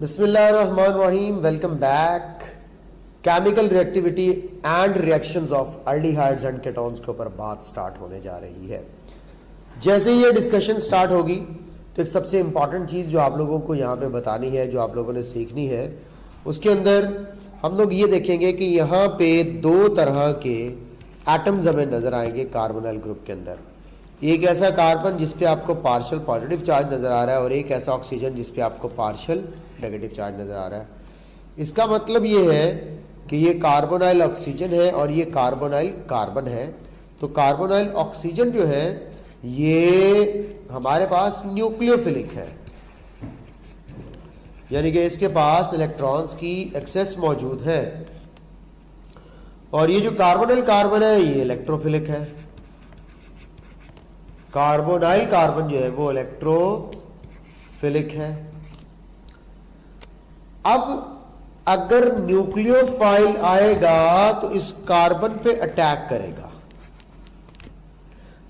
बिस्मिल्लाहिर्रहमानिर्रहीम। Welcome back. Chemical reactivity and reactions of aldehydes and ketones के ऊपर बात स्टार्ट होने जा रही है। जैसे ये डिस्कशन स्टार्ट होगी तो एक सबसे इंपॉर्टेंट चीज जो आप लोगों को यहाँ पे बतानी है, जो आप लोगों ने सीखनी है, उसके अंदर हम लोग ये देखेंगे कि यहाँ पे दो तरह के एटम्स हमें नजर आएंगे कार्बोनाइल ग्रुप के अंदर। एक ऐसा कार्बन जिसपे आपको पार्शियल पॉजिटिव चार्ज नजर आ रहा है और एक ऐसा ऑक्सीजन जिसपे आपको पार्शियल नेगेटिव चार्ज नजर आ रहा है। इसका मतलब ये है कि ये कार्बोनाइल ऑक्सीजन है और ये कार्बोनाइल कार्बन है। तो कार्बोनाइल ऑक्सीजन जो है ये हमारे पास न्यूक्लियोफिलिक है, यानी कि इसके पास इलेक्ट्रॉन्स की एक्सेस मौजूद है। और ये जो कार्बोनाइल कार्बन है ये इलेक्ट्रोफिलिक है। कार्बोनाइल कार्बन जो है वो इलेक्ट्रोफिलिक है। अब अगर न्यूक्लियोफाइल आएगा तो इस कार्बन पे अटैक करेगा,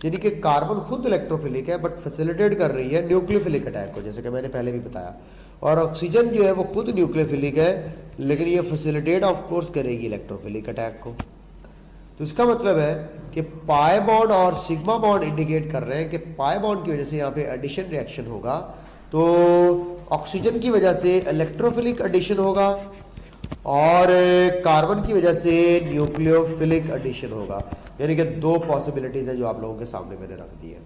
यानी कि कार्बन खुद इलेक्ट्रोफिलिक है बट फैसिलिटेट कर रही है न्यूक्लियोफिलिक अटैक को, जैसे कि मैंने पहले भी बताया। और ऑक्सीजन जो है वो खुद न्यूक्लियोफिलिक है लेकिन ये फैसिलिटेट ऑफ कोर्स करेगी इलेक्ट्रोफिलिक अटैक को। तो इसका मतलब है कि पाई बॉन्ड और सिग्मा बॉन्ड इंडिकेट कर रहे हैं कि पाई बॉन्ड की वजह से यहाँ पे एडिशन रिएक्शन होगा, तो ऑक्सीजन की वजह से इलेक्ट्रोफिलिक एडिशन होगा और कार्बन की वजह से न्यूक्लियोफिलिक एडिशन होगा। यानी कि दो पॉसिबिलिटीज है जो आप लोगों के सामने मैंने रख दी है।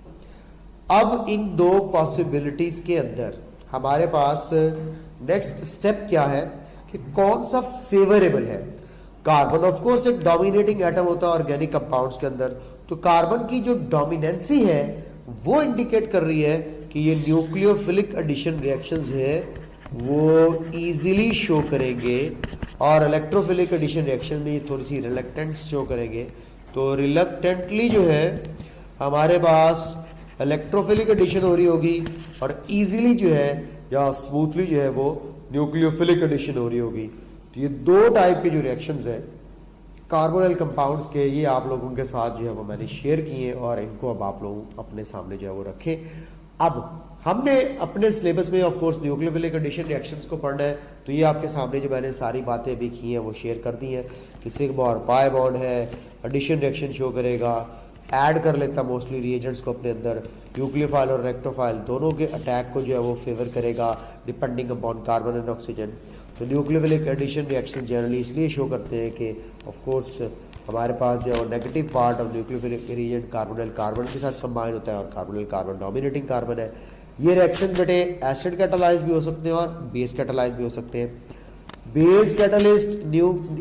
अब इन दो पॉसिबिलिटीज के अंदर हमारे पास नेक्स्ट स्टेप क्या है कि कौन सा फेवरेबल है। कार्बन ऑफ कोर्स एक डोमिनेटिंग एटम होता है ऑर्गेनिक कंपाउंड्स के अंदर, तो कार्बन की जो डोमिनेंसी है वो इंडिकेट कर रही है कि ये न्यूक्लियोफिलिक एडिशन रिएक्शंस है वो इजीली शो करेंगे और इलेक्ट्रोफिलिक एडिशन रिएक्शन में ये थोड़ी सी रिलक्टेंस शो करेंगे। तो रिलक्टेंटली जो है हमारे पास इलेक्ट्रोफिलिक एडिशन हो रही होगी और इजीली जो है या स्मूथली जो है वो न्यूक्लियोफिलिक एडिशन हो रही होगी। तो ये दो टाइप के जो रिएक्शंस है कार्बोनाइल कंपाउंड्स के, ये आप लोगों के साथ जो है वो मैंने शेयर किए और इनको अब आप लोग अपने सामने जो है वो रखें। अब हमने अपने सिलेबस में of course nucleophilic addition reactions को पढ़ना है, तो ये आपके सामने जो मैंने सारी बातें भी की हैं वो शेयर कर दी हैं कि सिग्मा और पाई बॉन्ड है, एडिशन रिएक्शन शो करेगा, ऐड कर लेता मोस्टली रिएजेंट्स को अपने अंदर, न्यूक्लियोफाइल और इलेक्ट्रोफाइल दोनों के अटैक को जो है वो फेवर करेगा depending upon carbon and oxygen. तो न्यूक्लियोफिलिक एडिशन रिएक्शन जनरली इसलिए शो करते हैं कि ऑफ कोर्स हमारे पास जो है वो negative part of nucleophilic reagent carbonyl carbon के साथ कंबाइन होता है और कार्बोनाइल कार्बन डोमिनेटिंग कार्बन है। ये रिएक्शन बेटे एसिड कैटालाइज भी हो सकते हैं और बेस कैटालाइज भी हो सकते हैं। बेस कैटालिस्ट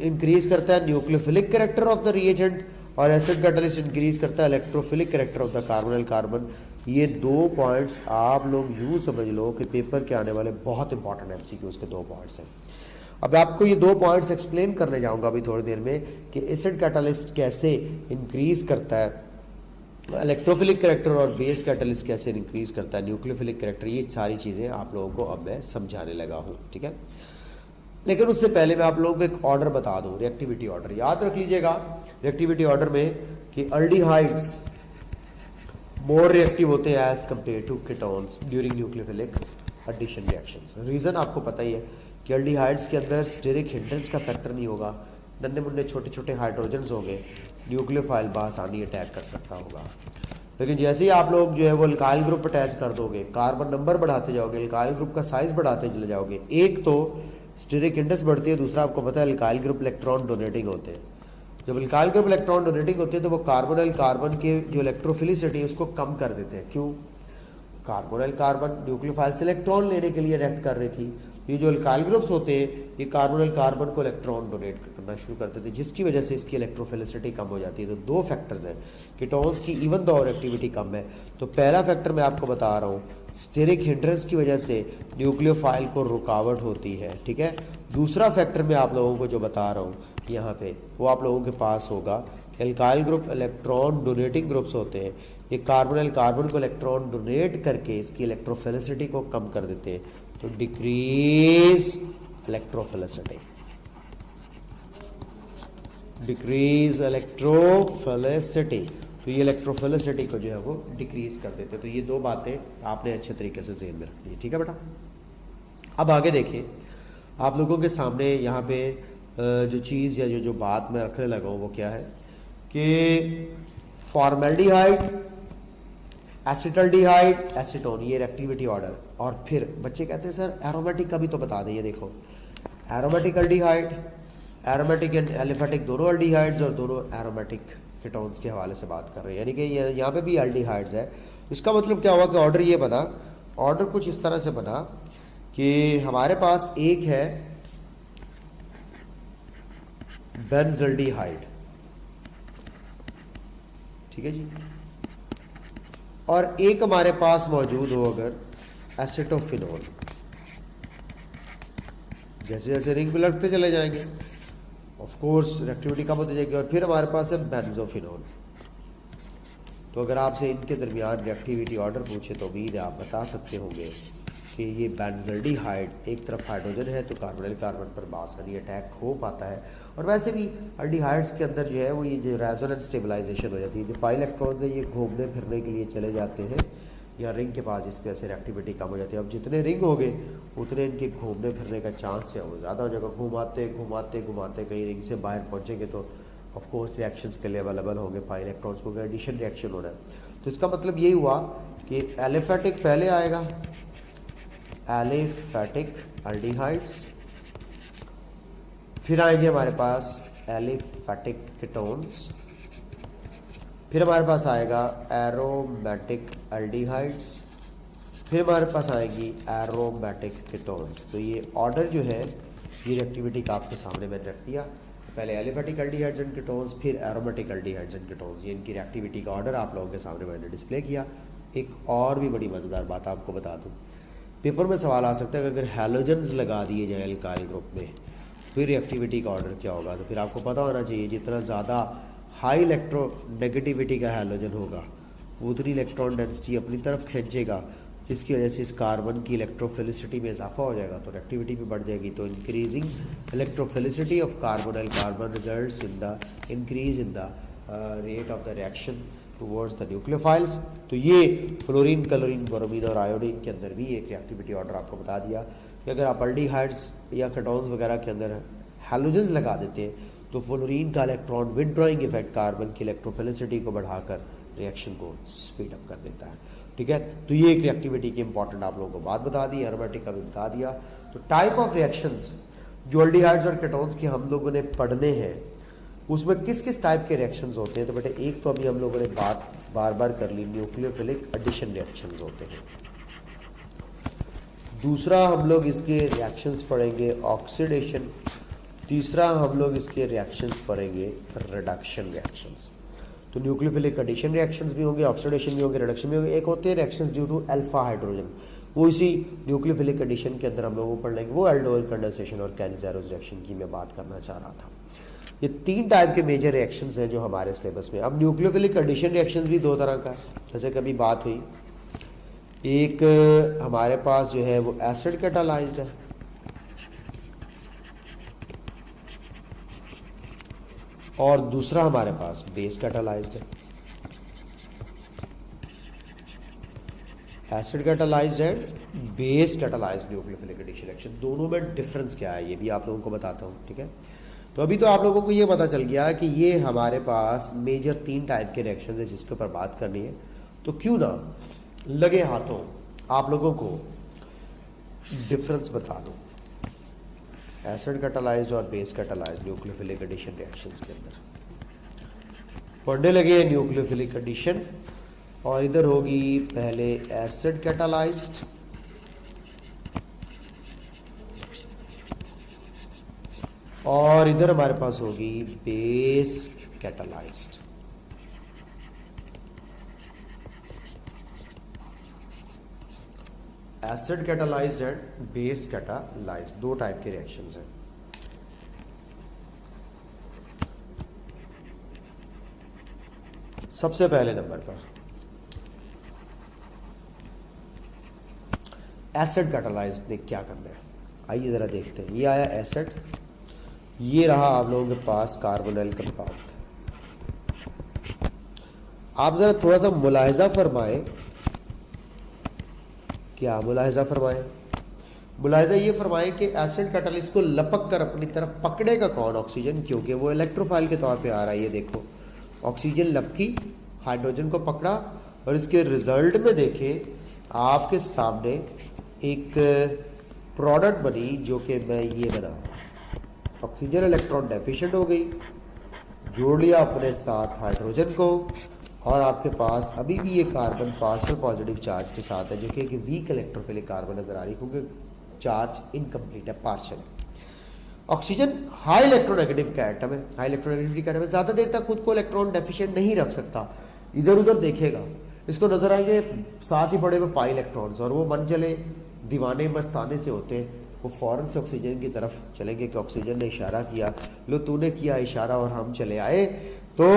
इंक्रीज करता है nucleophilic character of the reagent और एसिड कैटालिस्ट इंक्रीज करता है electrophilic character of the carbonyl carbon. ये दो पॉइंट्स आप लोग यूं समझ लो कि पेपर के आने वाले बहुत इंपॉर्टेंट एमसीक्यूज के दो पॉइंट्स हैं। अब आपको ये दो पॉइंट्स एक्सप्लेन करने जाऊंगा अभी थोड़ी देर में कि एसिड कैटालिस्ट कैसे इंक्रीज करता है इलेक्ट्रोफिलिक कैरेक्टर और बेस कैटालिस्ट कैसे इंक्रीज करता है न्यूक्लियोफिलिक कैरेक्टर। ये सारी चीजें आप लोगों को अब मैं समझाने लगा हूं, ठीक है। लेकिन उससे पहले मैं आप लोगों को एक ऑर्डर बता दूं, रिएक्टिविटी ऑर्डर याद रख लीजिएगा। रिएक्टिविटी ऑर्डर में कि अल्डिहाइड्स मोर रिएक्टिव होते हैं as compare to ketones during nucleophilic addition reactions. Reason आपको पता ही है कि अल्डिहाइड्स के अंदर स्टेरिक हिंड्रेंस का फैक्टर नहीं होगा, नन्हे मुन्ने छोटे छोटे हाइड्रोजन्स होंगे, न्यूक्लियोफाइल बासानी अटैक कर सकता होगा। लेकिन जैसे ही आप लोग जो है वो अल्काइल ग्रुप अटैच कर दोगे, कार्बन नंबर बढ़ाते जाओगे, अल्काइल ग्रुप का साइज बढ़ाते चले जाओगे, एक तो स्टेरिक हिंड्रेंस बढ़ती है, दूसरा आपको पता है अल्काइल ग्रुप इलेक्ट्रॉन डोनेटिंग होते हैं। जब अल्काइल ग्रुप इलेक्ट्रॉन डोनेटिंग होते हैं तो वो कार्बोनाइल कार्बन के जो इलेक्ट्रोफिलिसिटी है उसको कम कर देते हैं। क्यों? कार्बोनाइल कार्बन न्यूक्लियोफाइल से इलेक्ट्रॉन लेने के लिए रिएक्ट कर रही थी। ये जो अल्काइल ग्रुप्स होते हैं ये कार्बोनाइल कार्बन को इलेक्ट्रॉन डोनेट करना शुरू कर देते हैं, जिसकी वजह से इसकी इलेक्ट्रोफिलिसिटी कम हो जाती है। तो दो फैक्टर्स हैं कीटोन्स की इवन दो एक्टिविटी कम है। तो पहला फैक्टर मैं आपको बता रहा हूँ, स्टेरिक हिंड्रेंस की वजह से न्यूक्लियोफाइल को रुकावट होती है, ठीक है। दूसरा फैक्टर मैं आप लोगों को जो बता रहा हूँ यहाँ पे वो आप लोगों के पास होगा कि alkyl group electron donating groups होते हैं, ये कार्बोनाइल कार्बन को इलेक्ट्रॉन डोनेट करके इसकी इलेक्ट्रोफिलिसिटी को कम कर देते हैं। तो डिक्रीज इलेक्ट्रोफिलिसिटी, डिक्रीज इलेक्ट्रोफिलिसिटी, तो ये इलेक्ट्रोफिलिसिटी को जो है वो डिक्रीज कर देते हैं। तो ये दो बातें आपने अच्छे तरीके से ज़हन में रखनी है, ठीक है बेटा। अब आगे देखिए आप लोगों के सामने यहाँ पे जो चीज़ या जो बात मैं रखने लगा हूँ वो क्या है कि फॉर्मेल्डिहाइड, एसिटल्डिहाइड, एसीटोन, ये एक्टिविटी ऑर्डर। और फिर बच्चे कहते हैं सर एरोमेटिक का भी तो बता दें। ये देखो aromatic aldehyde, aromatic and aliphatic दोनों अल्डिहाइड्स और दोनों एरोमेटिक कीटोन्स के हवाले से बात कर रहे हैं, यानी कि यहाँ पे भी अल्डिहाइड्स है। इसका मतलब क्या हुआ कि ऑर्डर ये बना, ऑर्डर कुछ इस तरह से बना कि हमारे पास एक है बेंजल्डिहाइड, ठीक है जी, और एक हमारे पास मौजूद हो अगर एसिटोफिनोल। जैसे जैसे रिंग में लड़ते चले जाएंगे ऑफ कोर्स रिएक्टिविटी कम होती जाएगी। और फिर हमारे पास है बेंजोफिनोल। तो अगर आपसे इनके दरमियान रिएक्टिविटी ऑर्डर पूछे तो उम्मीद है आप बता सकते होंगे कि ये बेंजल्डिहाइड एक तरफ हाइड्रोजन है तो कार्बोनिल कार्बन पर बासानी अटैक हो पाता है। और वैसे भी अल्डिहाइड्स के अंदर जो है वो ये जो रेजोनेंस स्टेबलाइजेशन हो जाती है, जो पाई इलेक्ट्रॉन्स है ये घूमने फिरने के लिए चले जाते हैं या रिंग के पास, इस वजह से रिएक्टिविटी कम हो जाती है। अब जितने रिंग हो गए उतने इनके घूमने फिरने का चांस है वो ज़्यादा हो जाएगा। घुमाते घुमाते घुमाते कहीं रिंग से बाहर पहुँचेंगे तो ऑफ कोर्स रिएक्शंस के लिए अवेलेबल होंगे पाई इलेक्ट्रॉन्स को, एडिशन रिएक्शन होना है। तो इसका मतलब यही हुआ कि एलिफेटिक पहले आएगा, एलिफेटिक अल्डिहाइड्स, फिर आएंगे हमारे पास एलिफेटिक कीटोन्स, फिर हमारे पास आएगा एरोमेटिक अल्डिहाइड्स, फिर हमारे पास आएगी एरोमेटिक कीटोन्स। तो ये ऑर्डर जो है ये रिएक्टिविटी का आपके सामने मैंने रख दिया। पहले एलिफेटिक अल्डिहाइड्स एंड कीटोन्स, फिर एरोमेटिक अल्डिहाइड्स एंड कीटोन्स, ये इनकी रिएक्टिविटी का ऑर्डर आप लोगों के सामने मैंने डिस्प्ले किया। एक और भी बड़ी मज़ेदार बात आपको बता दूं, पेपर में सवाल आ सकता है कि अगर हैलोजन्स लगा दिए जाए एल्काइल ग्रुप में फिर रिएक्टिविटी का ऑर्डर क्या होगा। तो फिर आपको पता होना चाहिए जितना ज़्यादा हाई इलेक्ट्रोनेगेटिविटी का हैलोजन होगा उतनी इलेक्ट्रॉन डेंसिटी अपनी तरफ खींचेगा, जिसकी वजह से इस कार्बन की इलेक्ट्रोफिलिसिटी में इजाफा हो जाएगा तो रिएक्टिविटी भी बढ़ जाएगी। तो increasing electrophilicity of carbonyl carbon results in the increase in the rate of the reaction towards the nucleophiles. तो ये फ्लोरीन, क्लोरीन, ब्रोमीन और आयोडीन के अंदर भी एक रिएक्टिविटी ऑर्डर आपको बता दिया कि अगर आप अल्डिहाइड्स या कीटोन्स वगैरह के अंदर हैलोजन्स लगा देते हैं तो फ्लोरीन का इलेक्ट्रॉन विदड्रॉइंग इफेक्ट कार्बन की इलेक्ट्रोफिलिसिटी को बढ़ाकर रिएक्शन को स्पीड अप कर देता है, ठीक है। तो ये एक रिएक्टिविटी की इंपॉर्टेंट आप लोगों को बात बता दी, एरोमेटिक का भी बता दिया। तो टाइप ऑफ रिएक्शंस जो अल्डिहाइड्स और कीटोन्स के हम लोगों ने पढ़ने हैं उसमें किस किस टाइप के रिएक्शंस होते हैं। तो बेटे एक तो अभी हम लोगों ने बात बार बार कर ली, न्यूक्लियोफिलिक एडिशन रिएक्शंस होते हैं। दूसरा हम लोग इसके रिएक्शंस पढ़ेंगे ऑक्सीडेशन। तीसरा हम लोग इसके रिएक्शंस पढ़ेंगे रिडक्शन रिएक्शंस। तो न्यूक्लियोफिलिक एडिशन रिएक्शंस भी होंगे, ऑक्सीडेशन भी होंगे, रिडक्शन भी होंगे। एक होते हैं reactions due to alpha hydrogen, वो इसी न्यूक्लियोफिलिक एडिशन के अंदर हम लोग पढ़ लेंगे, वो एल्डोल कंडेंसेशन और कैनिज़ेरोस रिएक्शन की मैं बात करना चाह रहा था। ये तीन टाइप के मेजर रिएक्शंस हैं जो हमारे सिलेबस में। अब न्यूक्लियोफिलिक एडिशन रिएक्शंस भी दो तरह का है, जैसे कभी बात हुई, एक हमारे पास जो है वो एसिड कैटालाइज्ड है और दूसरा हमारे पास बेस कैटालाइज्ड है। Acid catalysed and base catalysed nucleophilic addition reaction, दोनों में डिफरेंस क्या है ये भी आप लोगों को बताता हूँ, ठीक है। तो अभी तो आप लोगों को ये पता चल गया कि ये हमारे पास मेजर तीन टाइप के रिएक्शंस है जिसके ऊपर बात करनी है। तो क्यों ना लगे हाथों आप लोगों को डिफरेंस बता दूं एसिड कैटालाइज्ड और base catalysed nucleophilic addition reactions के अंदर। पढ़ने लगे न्यूक्लियोफिलिक एडिशन और इधर होगी पहले एसिड कैटालाइज्ड और इधर हमारे पास होगी base catalysed. Acid catalysed and base catalysed दो टाइप के रिएक्शंस हैं। सबसे पहले नंबर पर एसिड कैटालाइज्ड ने क्या करना है, आइए जरा देखते हैं। ये आया एसिड, ये रहा आप लोगों के पास कार्बोनिल कंपाउंड। आप जरा थोड़ा सा मुलाहिजा फरमाएं, क्या मुलाहिजा फरमाएं, मुलाहिजा ये फरमाएं कि एसिड कैटलिस्ट को लपक कर अपनी तरफ पकड़ेगा कौन? ऑक्सीजन, क्योंकि वो इलेक्ट्रोफाइल के तौर पे आ रहा है। ये देखो ऑक्सीजन लपकी, हाइड्रोजन को पकड़ा और इसके रिजल्ट में देखें आपके सामने एक प्रोडक्ट बनी जो कि मैं ये बना, ऑक्सीजन इलेक्ट्रॉन डेफिशिएंट हो गई, जोड़ लिया अपने साथ हाइड्रोजन को और आपके पास अभी भी ये कार्बन पार्शियल पॉजिटिव चार्ज के साथ है जो कि एक वीक इलेक्ट्रोफिलिक कार्बन नजर आ रही है क्योंकि चार्ज इनकम्प्लीट है, पार्शियल है। ऑक्सीजन हाई इलेक्ट्रोनेगेटिव का एटम है, हाई इलेक्ट्रोनेगेटिविटी का एटम है, ज्यादा देर तक खुद को इलेक्ट्रॉन डेफिशिएंट नहीं रख सकता, इधर उधर देखेगा, इसको नजर आएंगे साथ ही पड़े हुए पाई इलेक्ट्रॉन्स और वो मन चले दीवाने मस्ताने से होते हैं, वो फौरन से ऑक्सीजन की तरफ चलेंगे कि ऑक्सीजन ने इशारा किया, लो तूने किया इशारा और हम चले आए। तो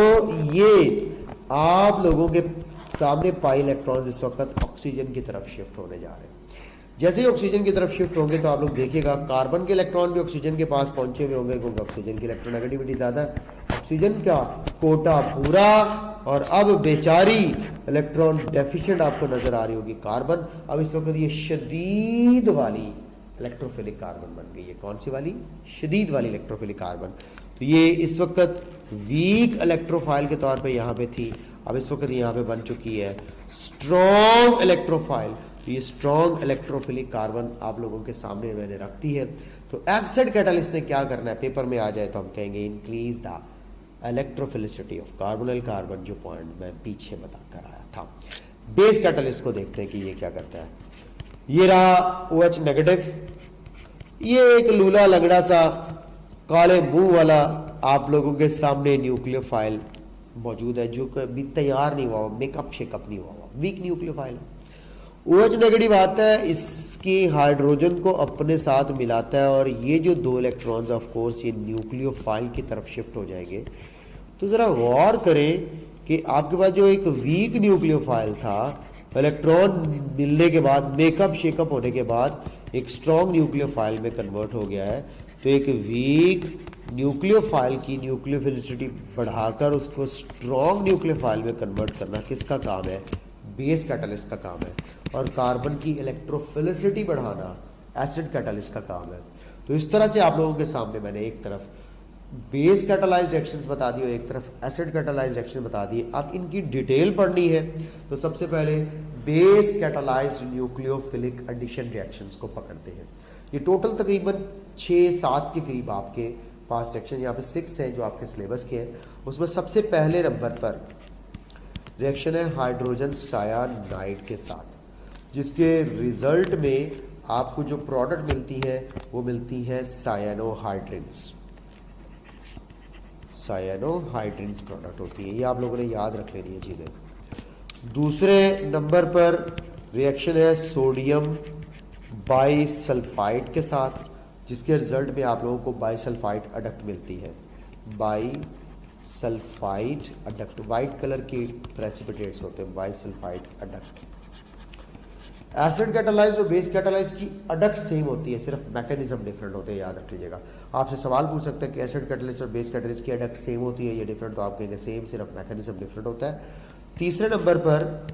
ये आप लोगों के सामने पाई इलेक्ट्रॉन्स इस वक्त ऑक्सीजन की तरफ शिफ्ट होने जा रहे हैं। जैसे ही ऑक्सीजन की तरफ शिफ्ट होंगे तो आप लोग देखिएगा कार्बन के इलेक्ट्रॉन भी ऑक्सीजन के पास पहुंचे हुए होंगे क्योंकि ऑक्सीजन की इलेक्ट्रोनेगेटिविटी ज्यादा है, ऑक्सीजन का कोटा पूरा और अब बेचारी इलेक्ट्रॉन डेफिशिएंट आपको नजर आ रही होगी कार्बन। अब इस वक्त ये शदीद वाली इलेक्ट्रोफिलिक कार्बन बन गई है। कौन सी वाली? शदीद वाली इलेक्ट्रोफिलिक कार्बन। तो ये इस वक्त वीक इलेक्ट्रोफाइल के तौर पे यहाँ पे थी, अब इस वक्त यहाँ पे बन चुकी है स्ट्रॉन्ग इलेक्ट्रोफाइल। ये स्ट्रॉन्ग इलेक्ट्रोफिलिक कार्बन आप लोगों के सामने मैंने रखती है। तो एसिड कैटलिस्ट ने क्या करना है, पेपर में आ जाए तो हम कहेंगे increase the electrophilicity of carbonyl carbon, जो पॉइंट मैं पीछे बता कर आया था। बेस कैटलिस्ट को देखते हैं कि ये क्या करता है। ये रहा OH नेगेटिव, ये एक लूला लगड़ा सा काले मुंह वाला आप लोगों के सामने न्यूक्लियोफाइल मौजूद है जो कभी तैयार नहीं हुआ, मेकअप शेकअप नहीं हुआ, वीक न्यूक्लियोफाइल है। OH नेगेटिव आता है, इसके हाइड्रोजन को अपने साथ मिलाता है और ये जो दो इलेक्ट्रॉन्स ऑफ कोर्स ये न्यूक्लियोफाइल की तरफ शिफ्ट हो जाएंगे। तो जरा गौर करें कि आपके पास जो एक वीक न्यूक्लियोफाइल था, इलेक्ट्रॉन मिलने के बाद मेकअप शेकअप होने के बाद एक स्ट्रॉन्ग न्यूक्लियोफाइल में कन्वर्ट हो गया है। तो एक वीक न्यूक्लियोफाइल की न्यूक्लियोफिलिसिटी बढ़ाकर उसको स्ट्रॉन्ग न्यूक्लियोफाइल में कन्वर्ट करना किसका काम है? बेस कैटलिस्ट का काम है। और कार्बन की इलेक्ट्रोफिलिसिटी बढ़ाना एसिड कैटलिस्ट का काम है। तो इस तरह से आप लोगों के सामने मैंने एक तरफ बेस कैटालाइज्ड रिएक्शंस बता दी और एक तरफ एसिड कैटालाइज्ड रिएक्शन बता दी। अब इनकी डिटेल पढ़नी है तो सबसे पहले base catalysed nucleophilic addition reactions को पकड़ते हैं। ये टोटल तकरीबन 6-7 के करीब आपके पास रिएक्शन यहाँ पे 6 है जो आपके सिलेबस के हैं। उसमें सबसे पहले नंबर पर रिएक्शन है हाइड्रोजन सायानाइड के साथ, जिसके रिजल्ट में आपको जो प्रोडक्ट मिलती है वो मिलती है सायानोहाइड्रिन्स। सायानोहाइड्रिन्स प्रोडक्ट होती है, ये आप लोगों ने याद रख लेनी है चीजें। दूसरे नंबर पर रिएक्शन है सोडियम बाइसल्फाइड के साथ, जिसके रिजल्ट में आप लोगों को बाइसल्फाइड अडक्ट मिलती है। बाइसल्फाइड अडक्ट, वाइट कलर के प्रेसिपिटेट्स होते हैं, बाइसल्फाइड अडक्ट। एसिड कैटालाइज्ड और बेस कैटालाइज्ड की अडक्ट सेम होती है, सिर्फ मैकेनिज्म डिफरेंट होते हैं, याद रख लीजिएगा। आपसे सवाल पूछ सकते हैं कि एसिड कैटालिस्ट और बेस कैटालिस्ट की अडक्ट सेम होती है, ये डिफरेंट, तो आप कहेंगे सेम, सिर्फ मैकेनिज्म डिफरेंट होता है। तीसरे नंबर पर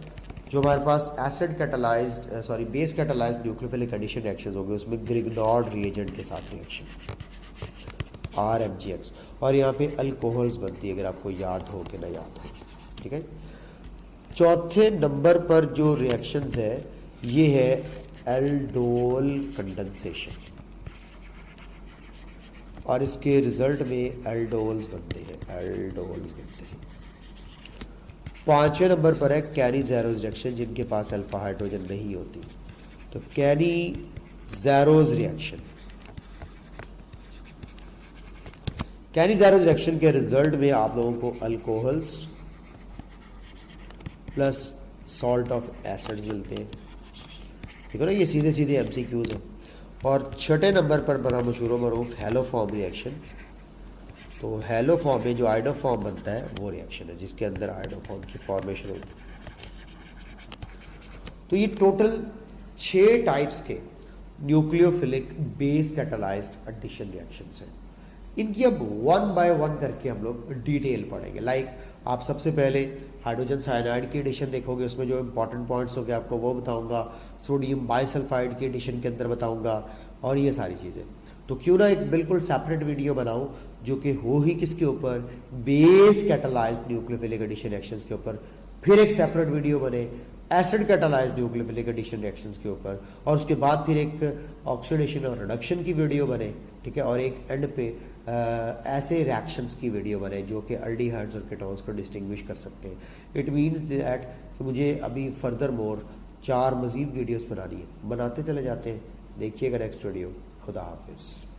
जो हमारे पास acid catalyzed base catalysed nucleophilic addition reactions होंगे, उसमें ग्रिग्नॉर्ड रिएजेंट के साथ रिएक्शन RMgx, और यहाँ पे अल्कोहल्स बनती है, अगर आपको याद हो कि ना याद हो, ठीक है। चौथे नंबर पर जो रिएक्शंस है ये है एल्डोल कंडेंसेशन, और इसके रिजल्ट में एल्डोल्स बनते हैं, एल्डोल्स बनते हैं। पांचवें नंबर पर है कैनी-ज़ेरोज़ रिएक्शन, जिनके पास अल्फा हाइड्रोजन नहीं होती, तो कैनी-ज़ेरोज़ रिएक्शन। कैनी-ज़ेरोज़ रिएक्शन के रिजल्ट में आप लोगों को alcohols plus salt of acids मिलते हैं, ठीक है ना। ये सीधे सीधे MCQs हैं। और छठे नंबर पर बड़ा मशहूर मरूफ हेलोफॉर्म रिएक्शन, तो हेलोफॉर्म में जो आइडोफॉर्म बनता है वो रिएक्शन है जिसके अंदर आइडोफॉर्म की फॉर्मेशन होती है। तो ये टोटल 6 टाइप्स के nucleophilic base catalysed addition reactions हैं। इनकी अब 1 बाय 1 करके हम लोग डिटेल पढ़ेंगे। लाइक आप सबसे पहले हाइड्रोजन साइनाइड की एडिशन देखोगे, उसमें जो इंपॉर्टेंट पॉइंट्स होंगे आपको वो बताऊंगा, सोडियम बाइसल्फाइड की एडिशन के अंदर बताऊंगा और ये सारी चीज़ें। तो क्यों ना एक बिल्कुल सेपरेट वीडियो बनाऊं जो कि हो ही किसके ऊपर, base catalysed nucleophilic addition reactions के ऊपर, फिर एक सेपरेट वीडियो बने acid catalysed nucleophilic addition reactions के ऊपर, और उसके बाद फिर एक ऑक्सीडेशन और रिडक्शन की वीडियो बने, ठीक है, और एक एंड पे ऐसे रिएक्शंस की वीडियो बने जो कि अल्डिहाइड्स और कीटोन्स को डिस्टिंग्विश कर सकते हैं। इट मीन्स दैट कि मुझे अभी फर्दर मोर 4 मजीद वीडियोस बनानी है, बनाते चले जाते हैं। देखिएगा नेक्स्ट वीडियो। खुदा हाफिज़।